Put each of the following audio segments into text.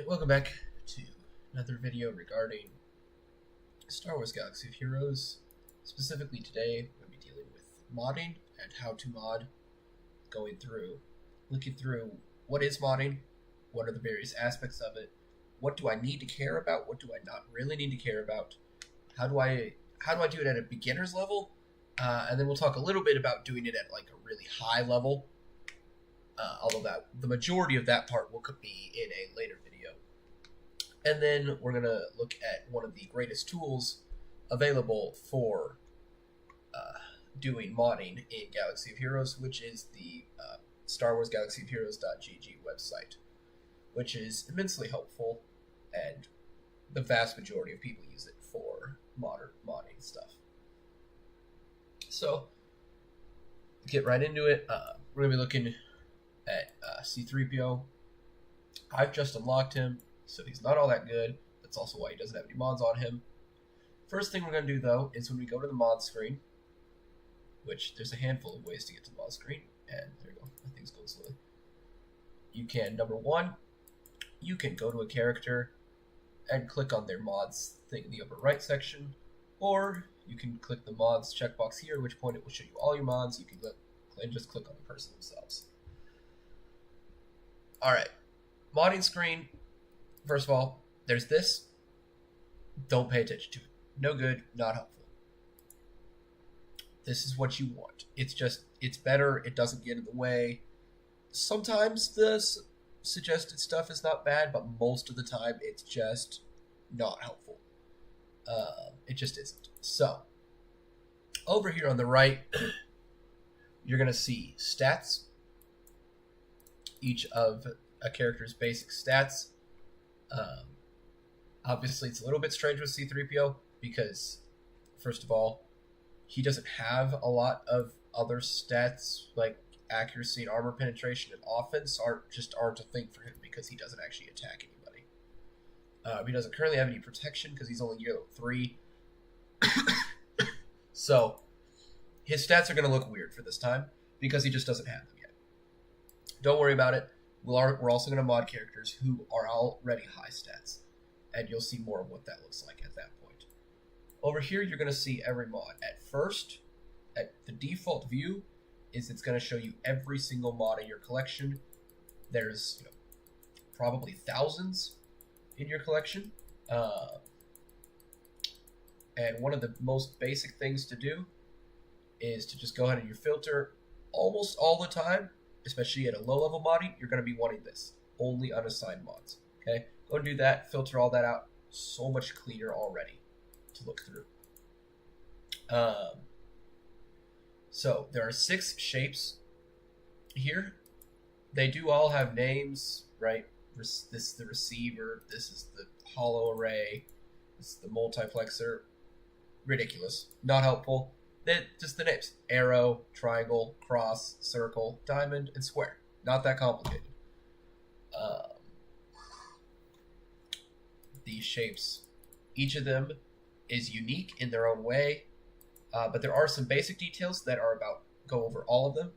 Welcome back to another video regarding Star Wars Galaxy of Heroes. Specifically today, we're going to be dealing with modding and how to mod, looking through what is modding, what are the various aspects of it, what do I need to care about, what do I not really need to care about, how do I do it at a beginner's level, and then we'll talk a little bit about doing it at like a really high level. Although the majority of that part will be in a later video. And then we're going to look at one of the greatest tools available for doing modding in Galaxy of Heroes, which is the Star Wars Galaxy of Heroes.gg website, which is immensely helpful, and the vast majority of people use it for modern modding stuff. So, get right into it. We're going to be looking at C-3PO. I've just unlocked him, so he's not all that good. That's also why he doesn't have any mods on him. First thing we're going to do, though, is when we go to the mod screen, which there's a handful of ways to get to the mod screen, and there you go, my thing's going slowly. You can, number one, you can go to a character and click on their mods thing in the upper right section, or you can click the mods checkbox here, at which point it will show you all your mods. You can just click on the person themselves. Alright, modding screen. First of all, there's this. Don't pay attention to it. No good, not helpful. This is what you want. It's better, it doesn't get in the way. Sometimes the suggested stuff is not bad, but most of the time it's just not helpful. It just isn't. So, over here on the right, you're going to see stats. Each of a character's basic stats. Obviously, it's a little bit strange with C-3PO because, first of all, he doesn't have a lot of other stats like accuracy and armor penetration and offense aren't a thing for him because he doesn't actually attack anybody. He doesn't currently have any protection because he's only level 3. So, his stats are going to look weird for this time because he just doesn't have them yet. Don't worry about it. We're also going to mod characters who are already high stats, and you'll see more of what that looks like at that point. Over here, you're going to see every mod. At first, at the default view, it's going to show you every single mod in your collection. There's probably thousands in your collection, and one of the most basic things to do is to just go ahead and you filter almost all the time. Especially at a low-level modding, you're going to be wanting this. Only unassigned mods. Okay? Go and do that. Filter all that out. So much cleaner already to look through. So, there are 6 shapes here. They do all have names, right? This is the receiver. This is the hollow array. This is the multiplexer. Ridiculous. Not helpful. Just the names. Arrow, triangle, cross, circle, diamond, and square. Not that complicated. These shapes, each of them is unique in their own way, but there are some basic details that go over all of them,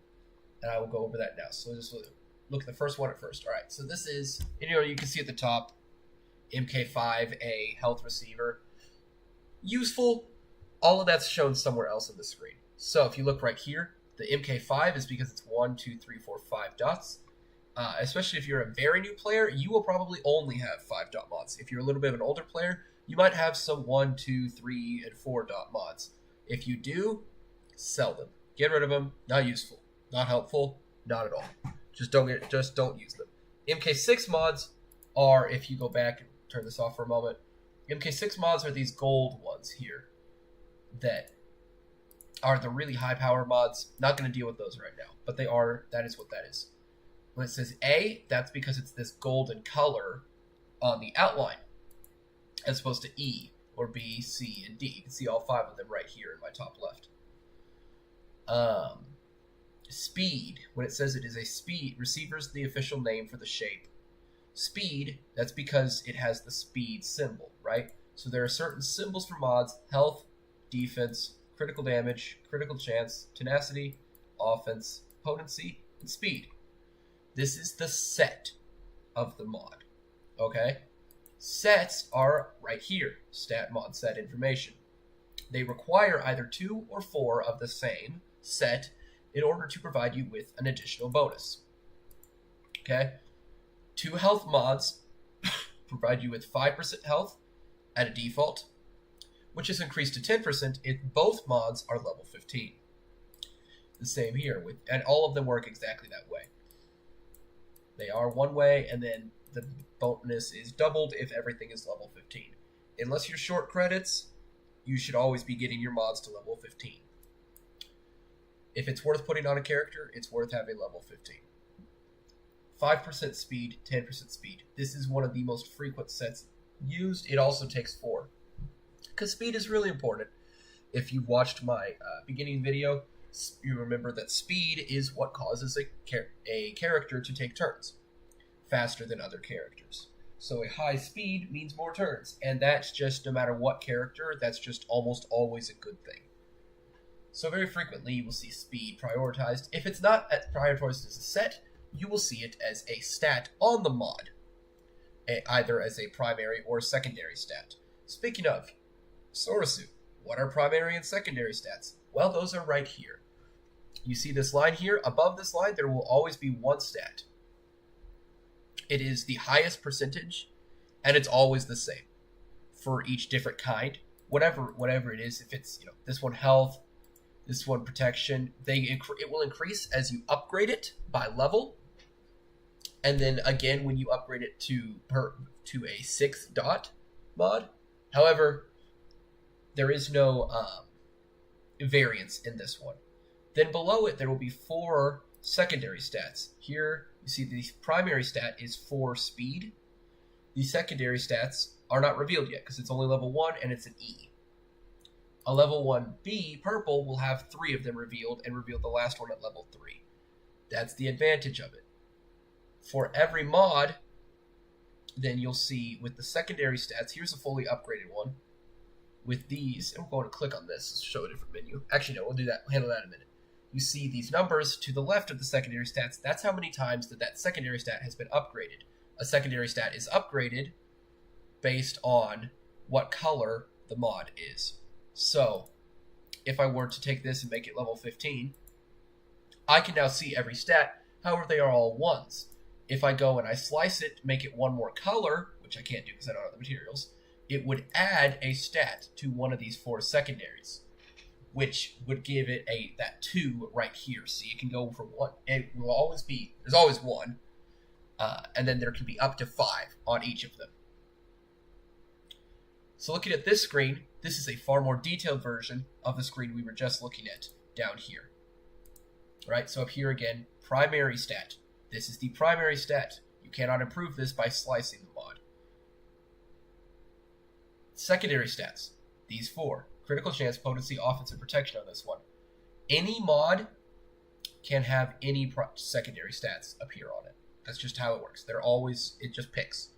and I will go over that now. So just look at the first one at first. All right, so this is, you can see at the top, MK5A health receiver. Useful. All of that's shown somewhere else on the screen. So if you look right here, the MK5 is because it's 1, 2, 3, 4, 5 dots. Especially if you're a very new player, you will probably only have 5 dot mods. If you're a little bit of an older player, you might have some 1, 2, 3, and 4 dot mods. If you do, sell them. Get rid of them. Not useful. Not helpful. Not at all. Just don't use them. MK6 mods are, if you go back and turn this off for a moment, MK6 mods are these gold ones here that are the really high power mods. Not going to deal with those right now, but that is what that is. When it says A, that's because it's this golden color on the outline, as opposed to E, or B, C, and D. You can see all 5 of them right here in my top left. Speed, when it says it is a speed, receiver's the official name for the shape. Speed, that's because it has the speed symbol, right? So there are certain symbols for mods: health, defense, critical damage, critical chance, tenacity, offense, potency, and speed. This is the set of the mod. Okay? Sets are right here, stat mod set information. They require either 2 or 4 of the same set in order to provide you with an additional bonus. Okay? 2 health mods provide you with 5% health at a default, which is increased to 10% if both mods are level 15. The same here, and all of them work exactly that way. They are one way, and then the bonus is doubled if everything is level 15. Unless you're short credits, you should always be getting your mods to level 15. If it's worth putting on a character, it's worth having level 15. 5% speed, 10% speed. This is one of the most frequent sets used. It also takes 4. Because speed is really important. If you watched my beginning video, you remember that speed is what causes a character to take turns faster than other characters. So a high speed means more turns, and that's just, no matter what character, that's just almost always a good thing. So very frequently you will see speed prioritized. If it's not prioritized as a set, you will see it as a stat on the mod, either as a primary or secondary stat. Speaking of, Sorasu, what are primary and secondary stats? Well, those are right here. You see this line here? Above this line, there will always be one stat. It is the highest percentage, and it's always the same for each different kind. Whatever it is, if it's, this one health, this one protection, it will increase as you upgrade it by level. And then again, when you upgrade it to a 6th dot mod. However, there is no variance in this one. Then below it, there will be 4 secondary stats. Here, you see the primary stat is 4 speed. The secondary stats are not revealed yet because it's only level 1 and it's an E. A level 1B purple will have 3 of them revealed and reveal the last one at level 3. That's the advantage of it. For every mod, then you'll see with the secondary stats, here's a fully upgraded one. With these, I'm going to click on this to show a different menu. Actually, no, we'll do that. We'll handle that in a minute. You see these numbers to the left of the secondary stats. That's how many times that secondary stat has been upgraded. A secondary stat is upgraded based on what color the mod is. So, if I were to take this and make it level 15, I can now see every stat. However, they are all 1s. If I go and I slice it, make it one more color, which I can't do because I don't have the materials, it would add a stat to one of these 4 secondaries, which would give it that 2 right here. So you can go for 1. It will always be, there's always 1, and then there can be up to 5 on each of them. So looking at this screen, this is a far more detailed version of the screen we were just looking at down here. Right, so up here again, primary stat. This is the primary stat. You cannot improve this by slicing the mod. Secondary stats. These 4. Critical chance, potency, offense, and protection on this one. Any mod can have any secondary stats appear on it. That's just how it works. It just picks.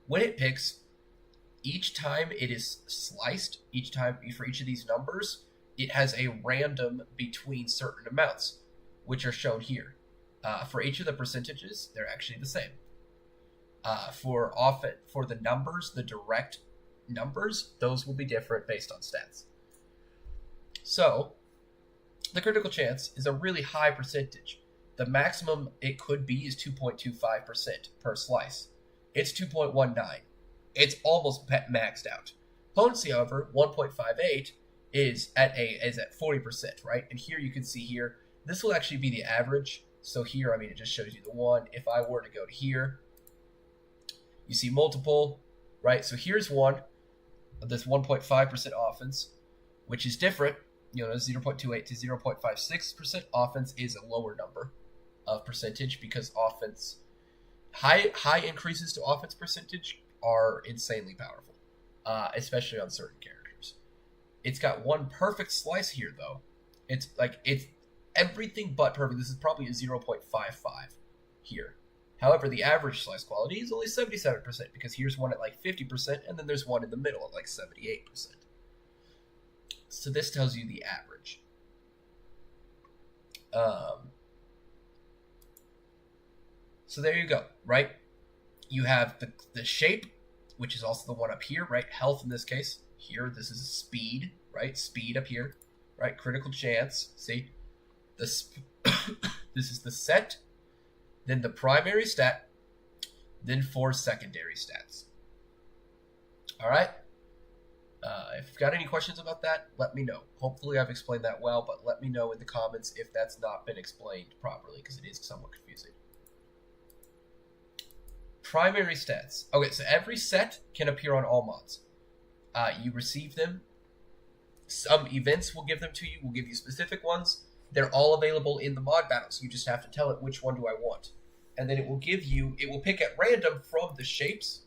When it picks, each time it is sliced, each time for each of these numbers, it has a random between certain amounts, which are shown here. For each of the percentages, they're actually the same. For the numbers, the direct numbers, those will be different based on stats. So, the critical chance is a really high percentage. The maximum it could be is 2.25% per slice. It's 2.19. It's almost maxed out. Potency, however, 1.58 is at 40%, right? And here you can see here, this will actually be the average. So here, it just shows you the 1. If I were to go to here, you see multiple, right? So here's one of this 1.5% offense, which is different. 0.28 to 0.56% offense is a lower number of percentage because offense, high increases to offense percentage are insanely powerful, especially on certain characters. It's got one perfect slice here, though. It's everything but perfect. This is probably a 0.55 here. However, the average slice quality is only 77% because here's one at 50% and then there's one in the middle at 78%. So this tells you the average. So there you go, right? You have the shape, which is also the one up here, right? Health in this case. Here, this is speed, right? Speed up here, right? Critical chance. See? This is the set, then the primary stat, then 4 secondary stats. All right? If you've got any questions about that, let me know. Hopefully I've explained that well, but let me know in the comments if that's not been explained properly, because it is somewhat confusing. Primary stats. Okay, so every set can appear on all mods. You receive them. Some events will give them to you, will give you specific ones. They're all available in the mod battles. You just have to tell it which one do I want. And then it will pick at random from the shapes,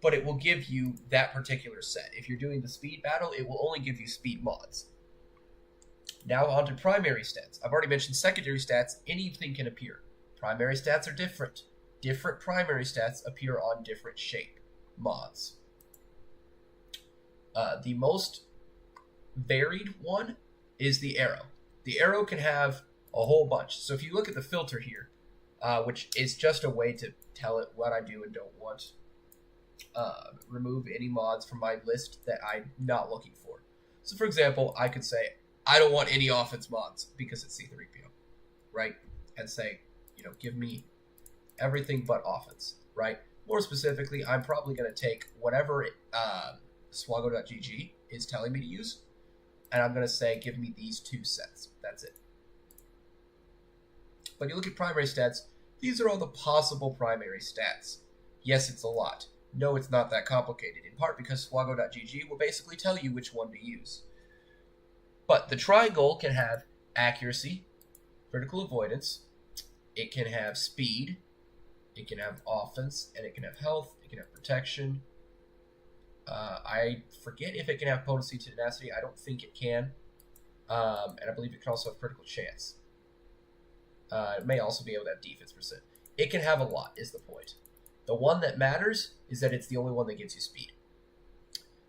but it will give you that particular set. If you're doing the speed battle, it will only give you speed mods. Now on to primary stats. I've already mentioned secondary stats. Anything can appear. Primary stats are different. Different primary stats appear on different shape mods. The most varied one is the arrow. The arrow can have a whole bunch. So if you look at the filter here, which is just a way to tell it what I do and don't want, remove any mods from my list that I'm not looking for. So for example, I could say, I don't want any offense mods because it's C3PO, right? And say, give me everything but offense, right? More specifically, I'm probably going to take whatever SWGOH is telling me to use, and I'm going to say, give me these 2 sets. That's it. But you look at primary stats, these are all the possible primary stats. Yes, it's a lot. No, it's not that complicated, in part because SWGOH will basically tell you which one to use. But the triangle can have accuracy, critical avoidance, it can have speed, it can have offense, and it can have health, it can have protection. I forget if it can have potency to tenacity. I don't think it can. And I believe it can also have critical chance. It may also be able to have defense %. It can have a lot, is the point. The one that matters is that it's the only one that gives you speed.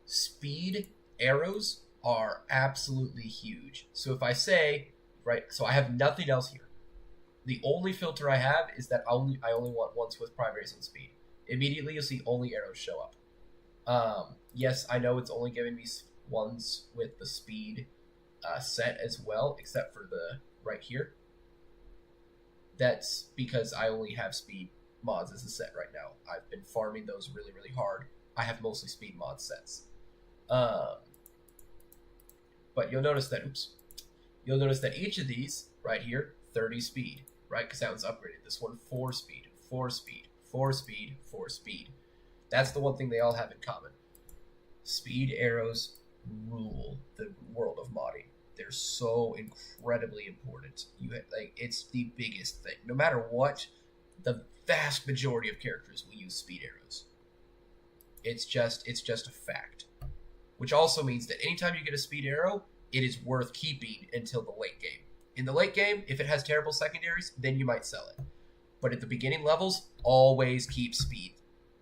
Speed arrows are absolutely huge. So if I say, right, so I have nothing else here. The only filter I have is that I only want ones with primaries and speed. Immediately you'll see only arrows show up. Yes, I know it's only giving me ones with the speed set as well, except for the right here. That's because I only have speed mods as a set right now. I've been farming those really, really hard. I have mostly speed mod sets. But you'll notice that, you'll notice that each of these right here, 30 speed, right? Because that one's upgraded. This one, 4 speed, 4 speed, 4 speed, 4 speed. That's the one thing they all have in common. Speed arrows rule the world of modding. They're so incredibly important. It's the biggest thing. No matter what, the vast majority of characters will use speed arrows. It's just a fact. Which also means that anytime you get a speed arrow, it is worth keeping until the late game. In the late game, if it has terrible secondaries, then you might sell it. But at the beginning levels, always keep speed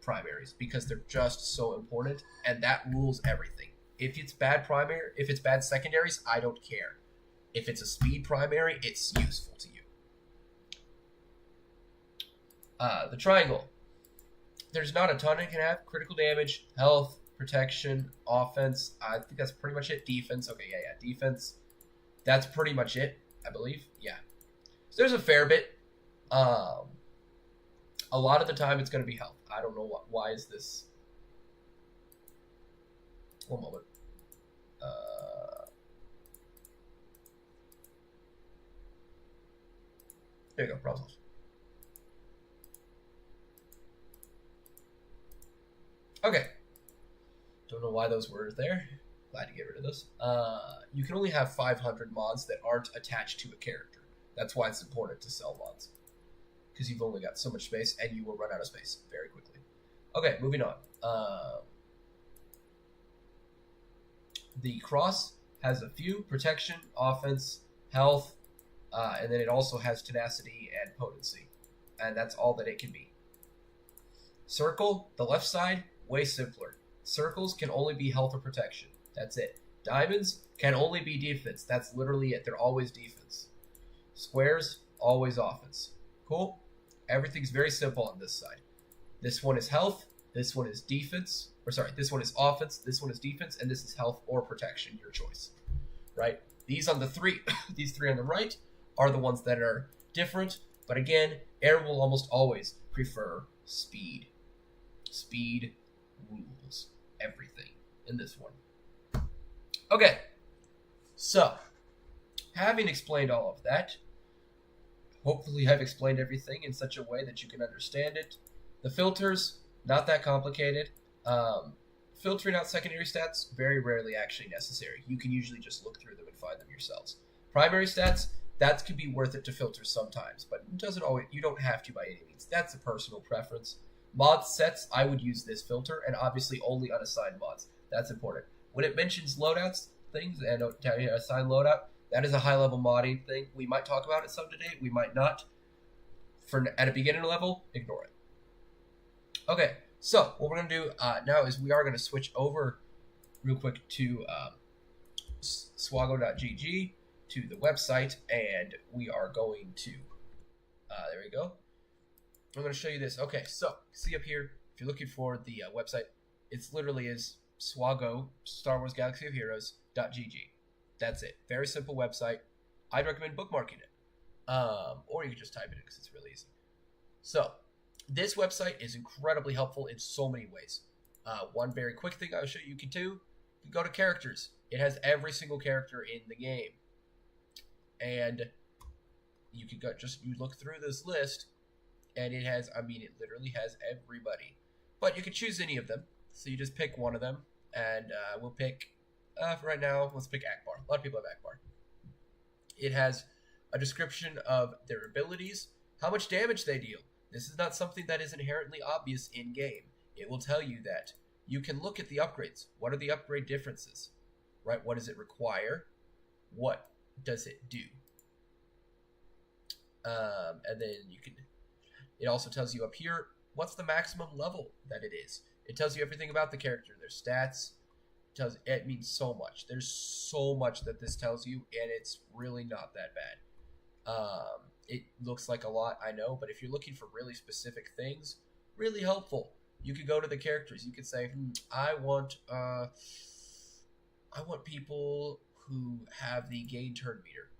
primaries because they're just so important, and that rules everything. If it's bad secondaries, I don't care. If it's a speed primary, it's useful to you. The triangle. There's not a ton it can have. Critical damage, health, protection, offense. I think that's pretty much it. Defense. Okay, yeah. Defense. That's pretty much it, I believe. Yeah. So there's a fair bit. A lot of the time it's going to be health. I don't know why is this. One moment. There you go. Problem solved. Okay. Don't know why those were there. Glad to get rid of those. You can only have 500 mods that aren't attached to a character. That's why it's important to sell mods. Because you've only got so much space, and you will run out of space very quickly. Okay, moving on. The cross has a few: protection, offense, health, and then it also has tenacity and potency. And that's all that it can be. Circle, the left side, way simpler. Circles can only be health or protection. That's it. Diamonds can only be defense. That's literally it. They're always defense. Squares, always offense. Cool? Everything's very simple on this side. This one is health, this one is defense, this one is offense, this one is defense, and this is health or protection, your choice, right? These on the three, these three on the right are the ones that are different, but again, air will almost always prefer speed. Speed rules everything in this one. Okay, so having explained all of that, hopefully I've explained everything in such a way that you can understand it. The filters, not that complicated. Filtering out secondary stats, very rarely actually necessary. You can usually just look through them and find them yourselves. Primary stats, that could be worth it to filter sometimes, but it doesn't always. You don't have to by any means. That's a personal preference. Mod sets, I would use this filter, and obviously only unassigned mods. That's important. When it mentions loadouts, things, and assign loadout, that is a high-level modding thing. We might talk about it some today. We might not. At a beginner level, ignore it. Okay, so what we're going to do now is we are going to switch over real quick to SWGOH.gg, to the website, and we are going to, there we go. I'm going to show you this. Okay, so see up here, if you're looking for the website, it's literally is SWGOH, Star Wars Galaxy of Heroes.gg. That's it. Very simple website. I'd recommend bookmarking it. Or you can just type it in because it's really easy. So, this website is incredibly helpful in so many ways. One very quick thing I'll show you can do, you can go to characters. It has every single character in the game. And you can go, you look through this list, and it has, it literally has everybody. But you can choose any of them. So you just pick one of them, and we'll pick, for right now, let's pick Akbar. A lot of people have Akbar. It has a description of their abilities, how much damage they deal. This is not something that is inherently obvious in-game. It will tell you that. You can look at the upgrades. What are the upgrade differences? Right? What does it require? What does it do? And then you can... It also tells you up here, what's the maximum level that it is. It tells you everything about the character, their stats. It means so much. There's so much that this tells you, and it's really not that bad. It looks like a lot, I know, but if you're looking for really specific things, really helpful. You could go to the characters. You could say, I want people who have the gain turn meter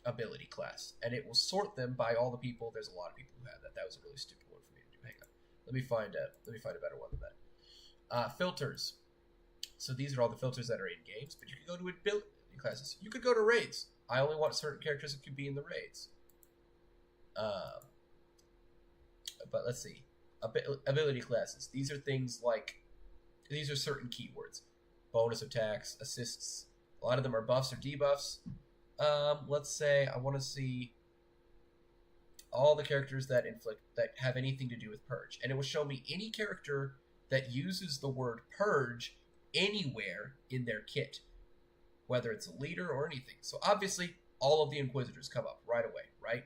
ability class, and it will sort them by all the people. There's a lot of people who have that. That was a really stupid one for me to do. Hang on. Let me find a better one than that. Filters. So these are all the filters that are in games, but you can go to ability classes. You could go to raids. I only want certain characters that can be in the raids. But let's see. Ability classes. These are things like, these are certain keywords. Bonus attacks, assists. A lot of them are buffs or debuffs. Let's say I want to see all the characters that have anything to do with purge, and it will show me any character that uses the word purge anywhere in their kit, whether it's a leader or anything. So obviously, all of the Inquisitors come up right away, right?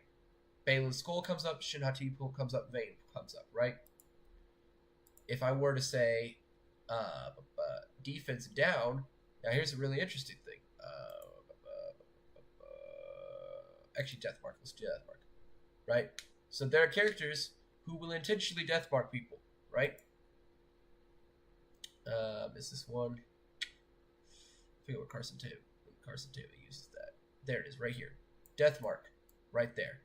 Balin's Skull comes up, Shin Hati-Pul comes up, Vayne comes up, right? If I were to say defense down, now here's a really interesting thing. Actually, Deathmark. Let's do Deathmark, right? So there are characters who will intentionally Deathmark people, right? Is this one? I forget what Carson Taylor uses that. There it is, right here. Deathmark, right there.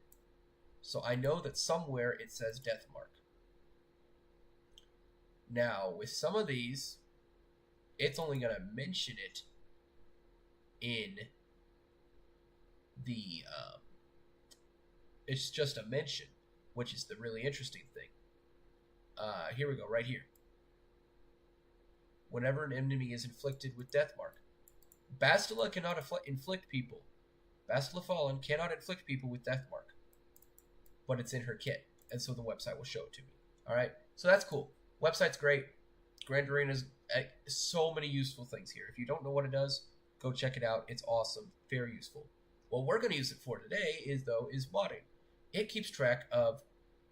So I know that somewhere it says Deathmark. Now, with some of these, it's only going to mention it in the... it's just a mention, which is the really interesting thing. Here we go, right here. Whenever an enemy is inflicted with Deathmark. Bastila cannot inflict people. Bastila Fallen cannot inflict people with Deathmark. But it's in her kit, and so the website will show it to me. Alright, so that's cool. Website's great. Grand Arena's so many useful things here. If you don't know what it does, go check it out. It's awesome. Very useful. What we're going to use it for today is modding. It keeps track of,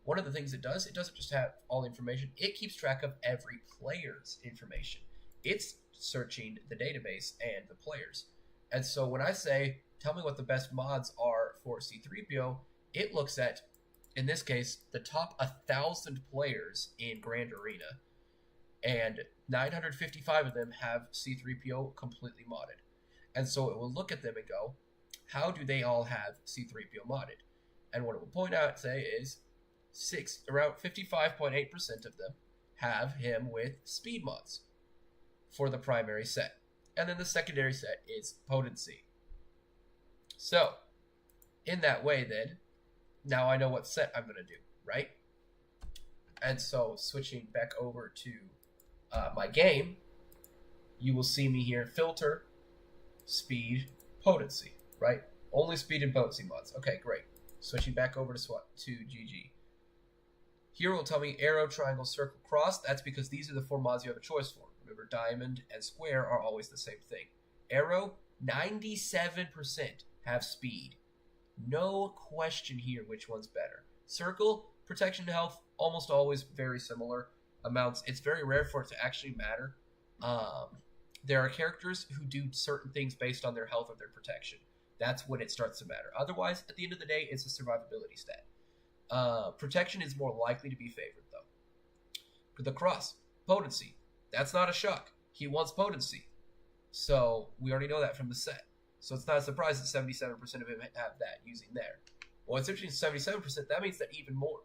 one of the things it doesn't just have all the information, it keeps track of every player's information. It's searching the database and the players. And so when I say, tell me what the best mods are for C-3PO, it looks at in this case, the top 1,000 players in Grand Arena, and 955 of them have C3PO completely modded. And so it will look at them and go, how do they all have C3PO modded? And what it will point out, say, is around 55.8% of them have him with speed mods for the primary set. And then the secondary set is potency. So, in that way then, now I know what set I'm going to do, right? And so, switching back over to my game, you will see me here filter, speed, potency, right? Only speed and potency mods. Okay, great. Switching back over to GG. Here it will tell me arrow, triangle, circle, cross. That's because these are the 4 mods you have a choice for. Remember, diamond and square are always the same thing. Arrow, 97% have speed. No question here which one's better. Circle, protection and health, almost always very similar amounts. It's very rare for it to actually matter. There are characters who do certain things based on their health or their protection. That's when it starts to matter. Otherwise, at the end of the day, it's a survivability stat. Protection is more likely to be favored, though. For the cross, potency. That's not a shock. He wants potency. So, we already know that from the set. So, it's not a surprise that 77% of him have that using there. Well, it's interesting, 77%, that means that even more.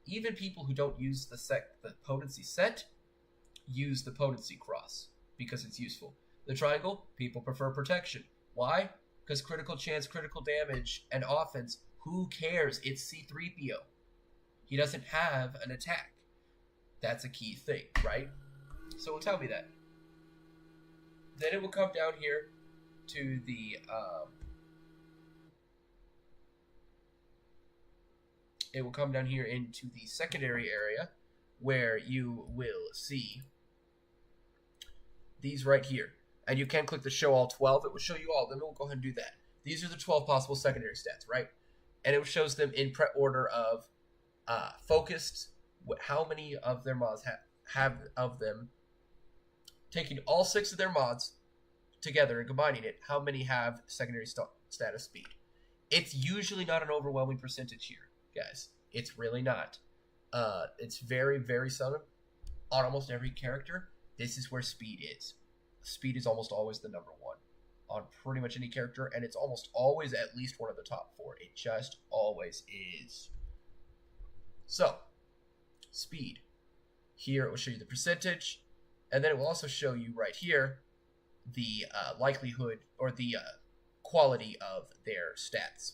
Even people who don't use the potency set use the potency cross because it's useful. The triangle, people prefer protection. Why? Because critical chance, critical damage, and offense, who cares? It's C3PO. He doesn't have an attack. That's a key thing, right? So it will tell me that. Then it will come down here to the it will come down here into the secondary area where you will see these right here. And you can click the show all 12. It will show you all. Then we'll go ahead and do that. These are the 12 possible secondary stats, right? And it shows them in order of focused, how many of their mods have of them. Taking all 6 of their mods together and combining it, how many have secondary status speed? It's usually not an overwhelming percentage here, guys. It's really not. It's very, very seldom. On almost every character, this is where speed is. Speed is almost always the number 1 on pretty much any character, and it's almost always at least one of the top 4. It just always is. So, speed. Here it will show you the percentage, and then it will also show you right here the likelihood or the quality of their stats.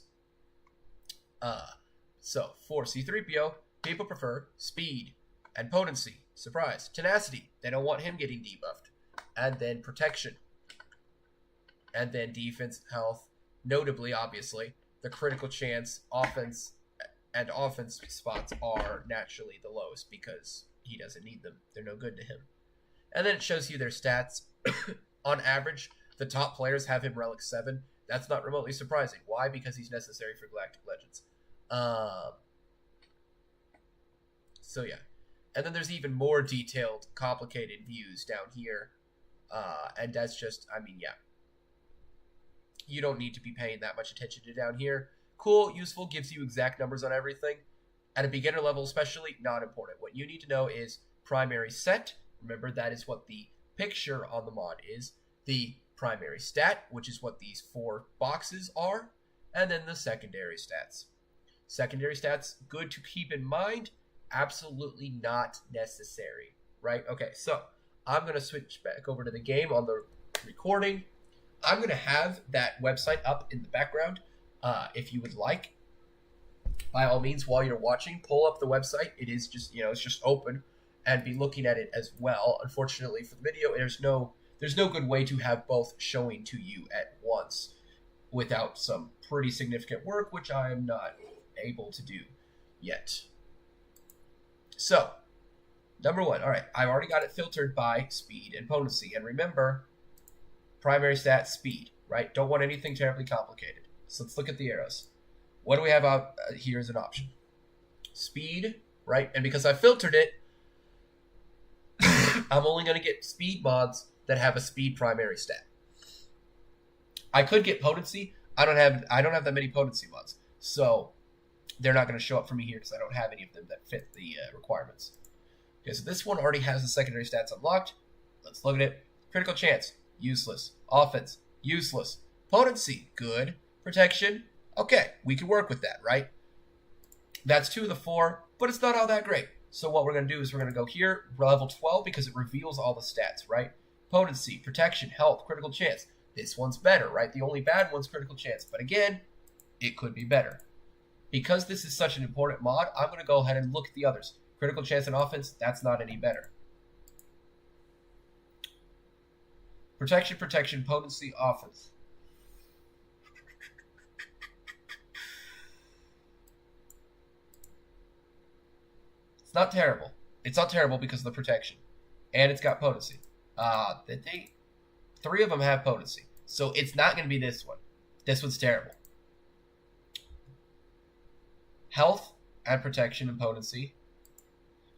So, for C3PO, people prefer speed and potency. Surprise. Tenacity. They don't want him getting debuffed. And then protection. And then defense, health. Notably, obviously, the critical chance, offense, and offense spots are naturally the lowest because he doesn't need them. They're no good to him. And then it shows you their stats. On average, the top players have him Relic 7. That's not remotely surprising. Why? Because he's necessary for Galactic Legends. So yeah. And then there's even more detailed, complicated views down here. And that's just, I mean, yeah. You don't need to be paying that much attention to down here. Cool, useful, gives you exact numbers on everything. At a beginner level especially, not important. What you need to know is primary set. Remember, that is what the picture on the mod is. The primary stat, which is what these 4 boxes are. And then the secondary stats. Secondary stats, good to keep in mind. Absolutely not necessary, right? Okay, so I'm going to switch back over to the game on the recording. I'm going to have that website up in the background if you would like. By all means, while you're watching, pull up the website. It is just, it's just open and be looking at it as well. Unfortunately, for the video, there's no good way to have both showing to you at once without some pretty significant work, which I am not able to do yet. So, number 1. All right, I've already got it filtered by speed and potency. And remember, primary stat, speed, right? Don't want anything terribly complicated. So let's look at the arrows. What do we have out here as an option? Speed, right? And because I filtered it, I'm only going to get speed mods that have a speed primary stat. I could get potency. I don't have that many potency mods. So they're not going to show up for me here because I don't have any of them that fit the requirements. Okay, so this one already has the secondary stats unlocked. Let's look at it. Critical chance, useless. Offense, useless. Potency, good. Protection, okay, we can work with that, right? That's 2 of the 4, but it's not all that great. So what we're going to do is we're going to go here, level 12, because it reveals all the stats, right? Potency, protection, health, critical chance. This one's better, right? The only bad one's critical chance. But again, it could be better. Because this is such an important mod, I'm going to go ahead and look at the others. Critical chance and offense, that's not any better. Protection, protection, potency, offense. It's not terrible. It's not terrible because of the protection. And it's got potency. Three of them have potency. So it's not going to be this one. This one's terrible. Health and protection and potency.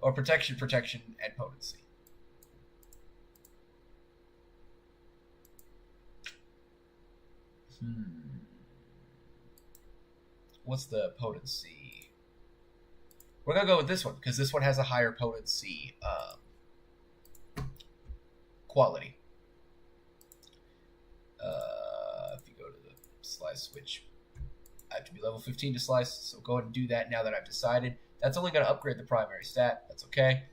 Or protection, protection, and potency. What's the potency? We're going to go with this one because this one has a higher potency quality. If you go to the slice switch, I have to be level 15 to slice, so go ahead and do that now that I've decided. That's only going to upgrade the primary stat. That's okay.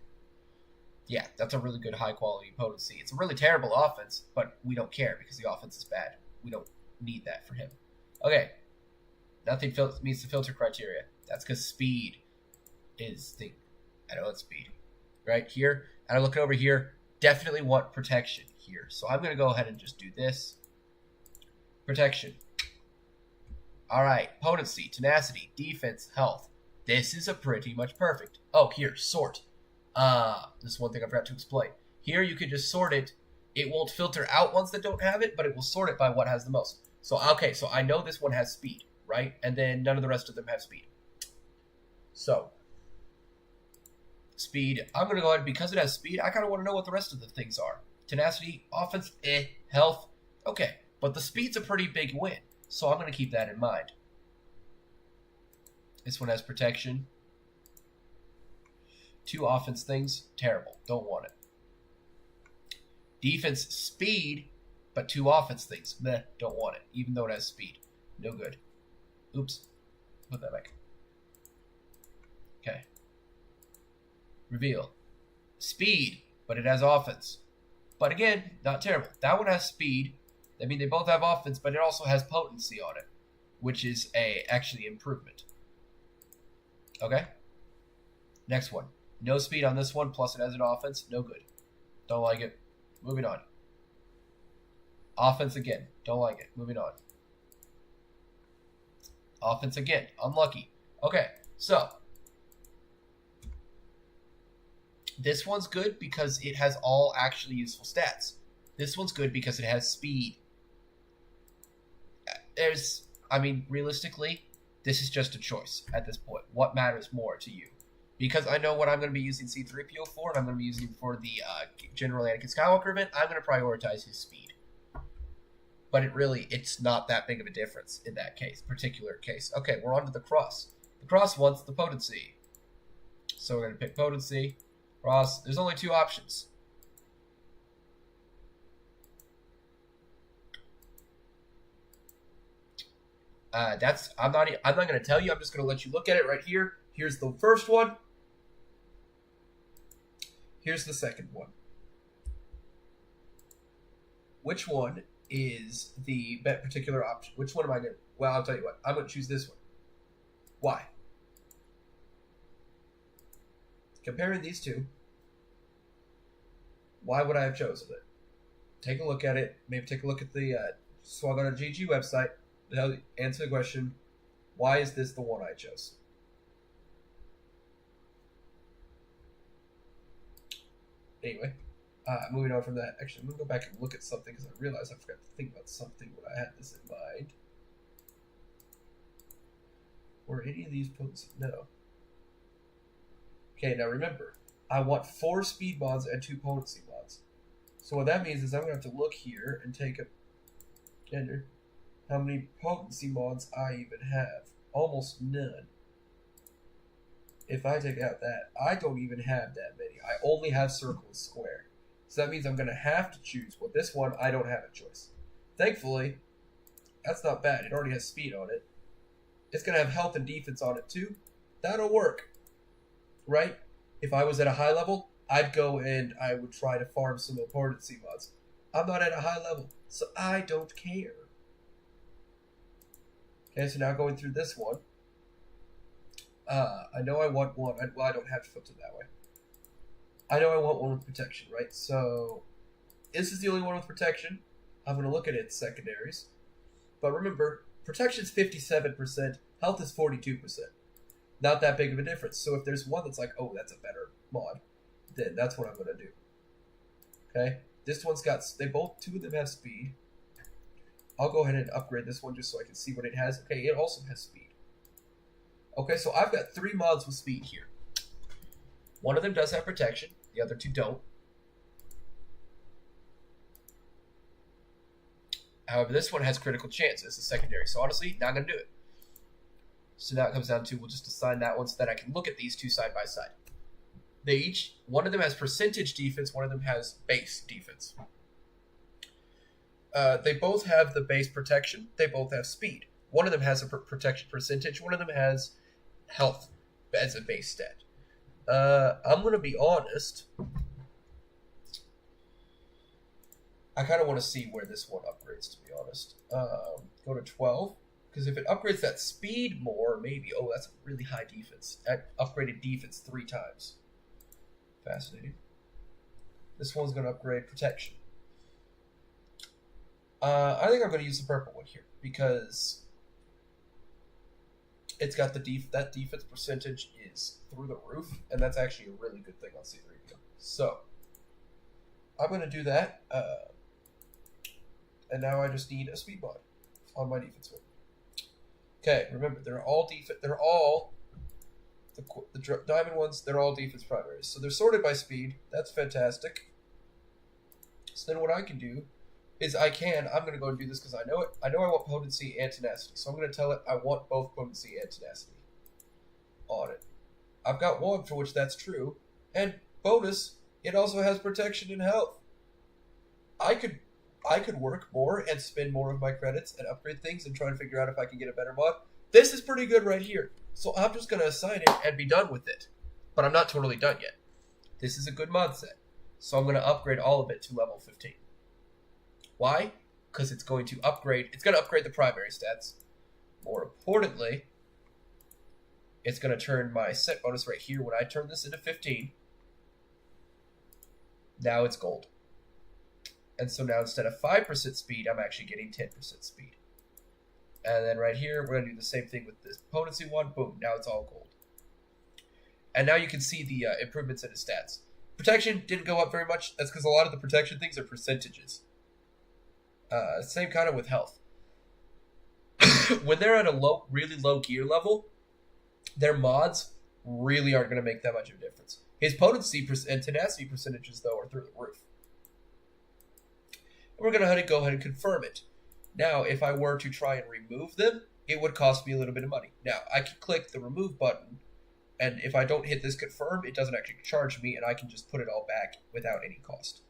Yeah, that's a really good high-quality potency. It's a really terrible offense, but we don't care because the offense is bad. We don't need that for him. Okay. Nothing meets the filter criteria. That's because speed is the... I know it's speed. Right here. And I'm looking over here. Definitely want protection here. So I'm going to go ahead and just do this. Protection. Alright. Potency, tenacity, defense, health. This is a pretty much perfect. Oh, here. Sort. This is one thing I forgot to explain. Here you can just sort it. It won't filter out ones that don't have it, but it will sort it by what has the most. So, okay, so I know this one has speed, right? And then none of the rest of them have speed. So, speed. I'm going to go ahead, because it has speed, I kind of want to know what the rest of the things are. Tenacity, offense, health, okay. But the speed's a pretty big win, so I'm going to keep that in mind. This one has protection. 2 offense things, terrible. Don't want it. Defense, speed, but 2 offense things, meh, don't want it. Even though it has speed, no good. Oops, put that back. Okay. Reveal. Speed, but it has offense. But again, not terrible. That one has speed. I mean, they both have offense, but it also has potency on it, which is actually improvement. Okay. Next one. No speed on this one, plus it has an offense. No good. Don't like it. Moving on. Offense again. Don't like it. Moving on. Offense again. Unlucky. Okay, so. This one's good because it has all actually useful stats. This one's good because it has speed. Realistically, this is just a choice at this point. What matters more to you? Because I know what I'm going to be using C-3PO for, and I'm going to be using for the General Anakin Skywalker event, I'm going to prioritize his speed. But it's not that big of a difference in that particular case. Okay, we're on to the Cross. The Cross wants the potency. So we're going to pick potency. Cross, there's only 2 options. I'm not going to tell you. I'm just going to let you look at it right here. Here's the first one. Here's the second one. Which one is the particular option? Which one am I going to... Well, I'll tell you what. I'm going to choose this one. Why? Comparing these two, why would I have chosen it? Take a look at it. Maybe take a look at the SWGOH website to answer the question, why is this the one I chose? Anyway, moving on from that. Actually, I'm going to go back and look at something because I realized I forgot to think about something when I had this in mind. Were any of these potency? No. Okay, now remember, I want 4 speed mods and 2 potency mods. So what that means is I'm going to have to look here and take a gander how many potency mods I even have. Almost none. if I take out that, I don't even have that many. I only have circle and square. So that means I'm going to have to choose. Well, this one, I don't have a choice. Thankfully, that's not bad. It already has speed on it. It's going to have health and defense on it too. That'll work. Right? If I was at a high level, I'd go and I would try to farm some potency mods. I'm not at a high level, so I don't care. Okay, so now going through this one. I know I want one. Well, I don't have to flip it that way. I know I want one with protection, right? So this is the only one with protection. I'm going to look at its secondaries. But remember, protection is 57%, health is 42%. Not that big of a difference. So if there's one that's like, oh, that's a better mod, then that's what I'm going to do. Okay? This one's got, two of them have speed. I'll go ahead and upgrade this one just so I can see what it has. Okay, it also has speed. Okay, so I've got 3 mods with speed here. One of them does have protection. The other 2 don't. However, this one has critical chance as a secondary. So honestly, not going to do it. So now it comes down to, we'll just assign that one so that I can look at these 2 side by side. One of them has percentage defense, one of them has base defense. They both have the base protection. They both have speed. One of them has a protection percentage. One of them has health as a base stat. I'm going to be honest. I kind of want to see where this one upgrades, to be honest. Go to 12. Because if it upgrades that speed more, maybe. Oh, that's a really high defense. That upgraded defense 3 times. Fascinating. This one's going to upgrade protection. I think I'm going to use the purple one here. Because it's got that defense percentage is through the roof, and that's actually a really good thing on C3PO. So, I'm going to do that, and now I just need a speed mod on my defense one. Okay, remember, they're all the diamond ones, they're all defense primaries. So they're sorted by speed. That's fantastic. So then what I can do is I'm going to go and do this because I know it. I know I want potency and tenacity. So I'm going to tell it I want both potency and tenacity on it. I've got one for which that's true. And bonus, it also has protection and health. I could work more and spend more of my credits and upgrade things and try to figure out if I can get a better mod. This is pretty good right here. So I'm just going to assign it and be done with it. But I'm not totally done yet. This is a good mod set. So I'm going to upgrade all of it to level 15. Why? Because it's going to upgrade the primary stats. More importantly, it's going to turn my set bonus right here. When I turn this into 15, now it's gold. And so now instead of 5% speed, I'm actually getting 10% speed. And then right here, we're going to do the same thing with this potency one. Boom, now it's all gold. And now you can see the improvements in his stats. Protection didn't go up very much. That's because a lot of the protection things are percentages. Same kind of with health. When they're at a really low gear level, their mods really aren't going to make that much of a difference. His potency and tenacity percentages, though, are through the roof. And we're going to go ahead and confirm it. Now, if I were to try and remove them, it would cost me a little bit of money. Now, I can click the remove button, and if I don't hit this confirm, it doesn't actually charge me, and I can just put it all back without any cost.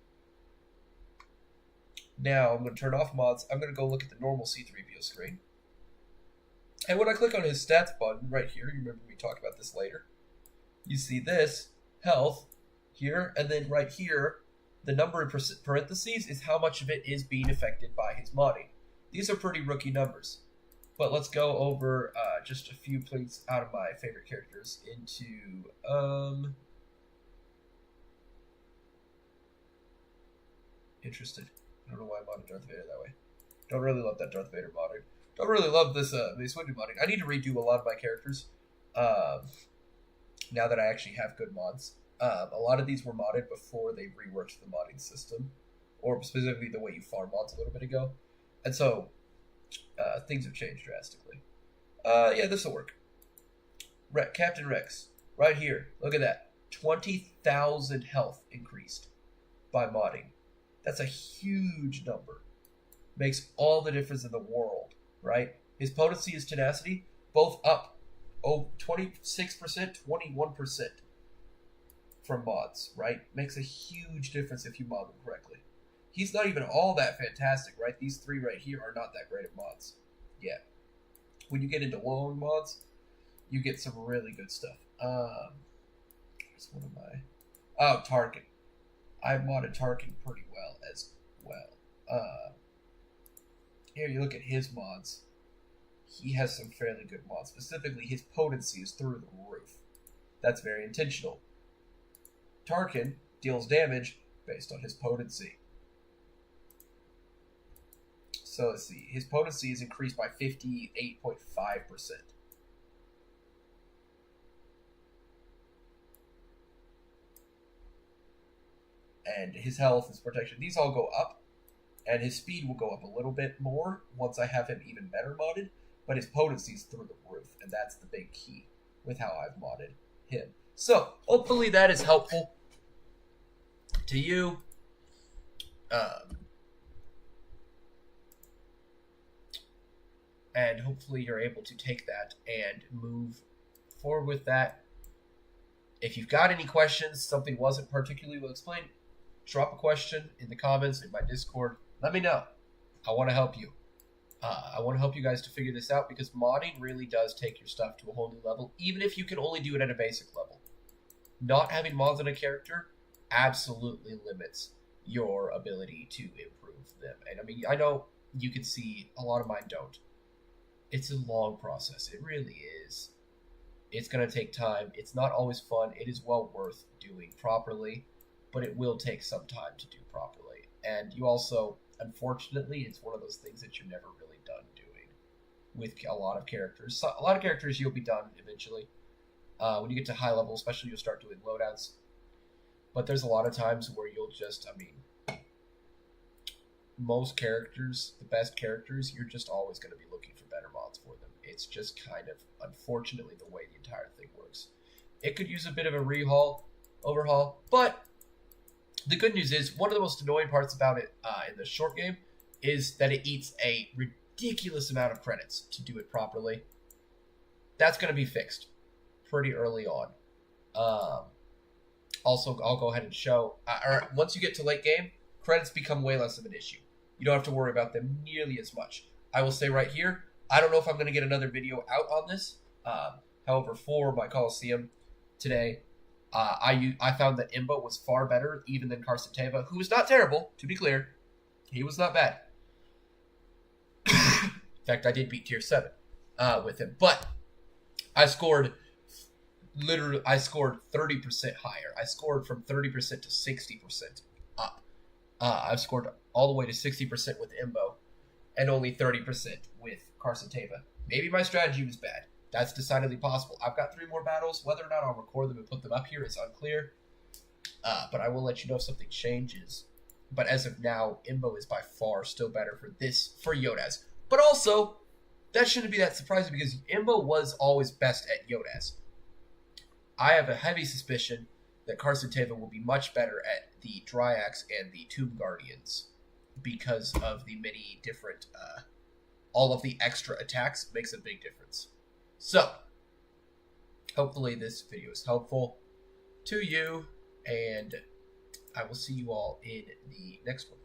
Now, I'm going to turn off mods. I'm going to go look at the normal C3PO screen. And when I click on his stats button right here, you remember we talked about this later, you see this, health, here, and then right here, the number in parentheses is how much of it is being affected by his modding. These are pretty rookie numbers. But let's go over just a few things out of my favorite characters into... Interested. I don't know why I modded Darth Vader that way. Don't really love that Darth Vader modding. Don't really love this Mace Windu modding. I need to redo a lot of my characters now that I actually have good mods. A lot of these were modded before they reworked the modding system, or specifically the way you farm mods a little bit ago. And so things have changed drastically. Yeah, this will work. Captain Rex, right here. Look at that. 20,000 health increased by modding. That's a huge number. Makes all the difference in the world, right? His potency, his tenacity, both up 26%, 21% from mods, right? Makes a huge difference if you mod them correctly. He's not even all that fantastic, right? These three right here are not that great at mods. Yeah. When you get into long mods, you get some really good stuff. Where's one of my... Oh, Tarkin. I've modded Tarkin pretty well as well. Here, you look at his mods. He has some fairly good mods. Specifically, his potency is through the roof. That's very intentional. Tarkin deals damage based on his potency. So let's see. His potency is increased by 58.5%. And his health, his protection, these all go up. And his speed will go up a little bit more once I have him even better modded. But his potency is through the roof. And that's the big key with how I've modded him. So, hopefully that is helpful to you. And hopefully you're able to take that and move forward with that. If you've got any questions, something wasn't particularly well explained, drop a question in the comments in my Discord. Let me know. I want to help you. I want to help you guys to figure this out because modding really does take your stuff to a whole new level, even if you can only do it at a basic level. Not having mods on a character absolutely limits your ability to improve them. And I mean, I know you can see a lot of mine don't. It's a long process. It really is. It's going to take time. It's not always fun. It is well worth doing properly, but it will take some time to do properly. And you also, unfortunately, it's one of those things that you're never really done doing with a lot of characters. So, a lot of characters you'll be done eventually. When you get to high level, especially, you'll start doing loadouts. But there's a lot of times where you'll just, I mean, most characters, the best characters, you're just always going to be looking for better mods for them. It's just kind of, unfortunately, the way the entire thing works. It could use a bit of a overhaul, but the good news is, one of the most annoying parts about it in the short game is that it eats a ridiculous amount of credits to do it properly. That's going to be fixed pretty early on. Also, I'll go ahead and show, once you get to late game, credits become way less of an issue. You don't have to worry about them nearly as much. I will say right here, I don't know if I'm going to get another video out on this. However, for my Coliseum today, I found that Imbo was far better even than Carson Teva, who was not terrible, to be clear. He was not bad. In fact, I did beat Tier 7 with him. But I scored 30% higher. I scored from 30% to 60% up. I've scored all the way to 60% with Imbo and only 30% with Carson Teva. Maybe my strategy was bad. That's decidedly possible. I've got 3 more battles. Whether or not I'll record them and put them up here is unclear. But I will let you know if something changes. But as of now, Imbo is by far still better for Yodaz. But also, that shouldn't be that surprising because Imbo was always best at Yodaz. I have a heavy suspicion that Carson Teva will be much better at the Dryax and the Tomb Guardians because of the many different, all of the extra attacks makes a big difference. So, hopefully this video is helpful to you, and I will see you all in the next one.